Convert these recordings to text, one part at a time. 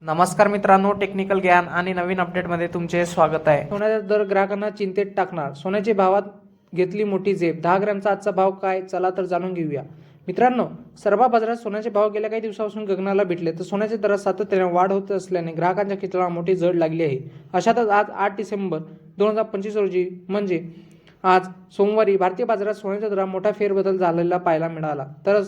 नमस्कार मित्रांनो, टेक्निकल ज्ञान आणि नवीन अपडेटमध्ये तुमचे स्वागत आहे. सोन्याचा दर ग्राहकांना चिंतेत टाकणार. सोन्याच्या भावात घेतली मोठी झेप. 10 ग्रॅमचा आजचा भाव काय? चला तर जाणून घेऊया. मित्रांनो, सर्व बाजारात सोन्याचे भाव गेल्या काही दिवसापासून गगनाला भिडले तर सोन्याच्या दरात सातत्याने वाढ होत असल्याने ग्राहकांच्या खिशाला मोठी जड लागली आहे. अशातच आज 8 डिसेंबर 2025 रोजी म्हणजे आज सोमवारी भारतीय बाजारात सोन्याच्या दरात मोठा फेरबदल झालेला पाहायला मिळाला. तर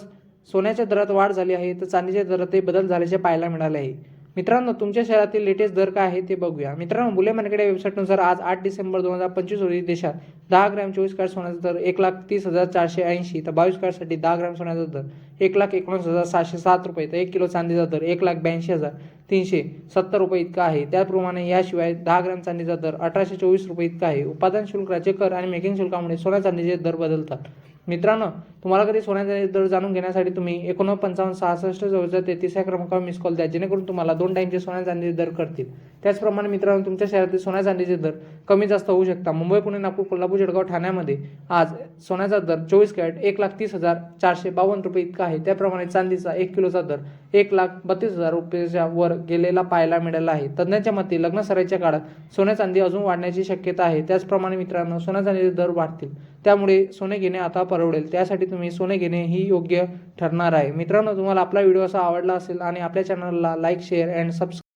सोन्याच्या दरात वाढ झाली आहे तर चांदीच्या दरातही बदल झाल्याचे पाहायला मिळाले आहे. मित्रांनो, तुमच्या शहरातील लेटेस्ट दर काय आहे ते बघूया. मित्रांनो, बुलियन मार्केट या वेबसाईटनुसार आज 8 डिसेंबर 2025 रोजी देशात 10 ग्रॅम 24 कॅरेट सोन्याचा दर 1,30,480 तर 22 कॅरेटसाठी 10 ग्रॅम सोन्याचा दर 1,19,707 रुपये तर 1 किलो चांदीचा दर 1,82,370 रुपये इतका आहे. त्याचप्रमाणे याशिवाय 10 ग्रॅम चांदीचा दर 1,824 रुपये इतका आहे. उत्पादन शुल्काचे कर आणि मेकिंग शुल्कामुळे सोन्या चांदीचे दर बदलतात. मित्रांनो, तुम्हाला कधी सोन्याचे दर जाणून घेण्यासाठी तुम्ही 49,55,66 या क्रमांकावर मिस कॉल द्या, जेणेकरून तुम्हाला 2 टाईमचे सोन्या चांदीचे दर करतील. त्याचप्रमाणे मित्रांनो, तुमच्या शहरातील सोन्या चांदीचे दर कमी जास्त होऊ शकतात. मुंबई, पुणे, नागपूर, कोल्हापूर, जळगाव, ठाण्यामध्ये आज सोन्याचा दर 24 कॅरेट 1,30,452 रुपये इतका आहे. त्याप्रमाणे चांदीचा 1 किलोचा दर 1,32,000 रुपयाच्या वर गेलेला पाहायला मिळाला आहे. तज्ज्ञांच्या मते लग्न सराईच्या काळात सोन्या चांदी अजून वाढण्याची शक्यता आहे. त्याचप्रमाणे मित्रांनो, सोन्या चांदीचे दर वाढतील, त्यामुळे सोने घेणे आता परवडेल. त्यासाठी तुम्ही सोने घेणे ही योग्य ठरणार आहे. मित्रांनो, तुम्हाला आपला व्हिडिओ असा आवडला असेल आणि आपल्या चॅनलला लाईक, शेअर अँड सबस्क्राईब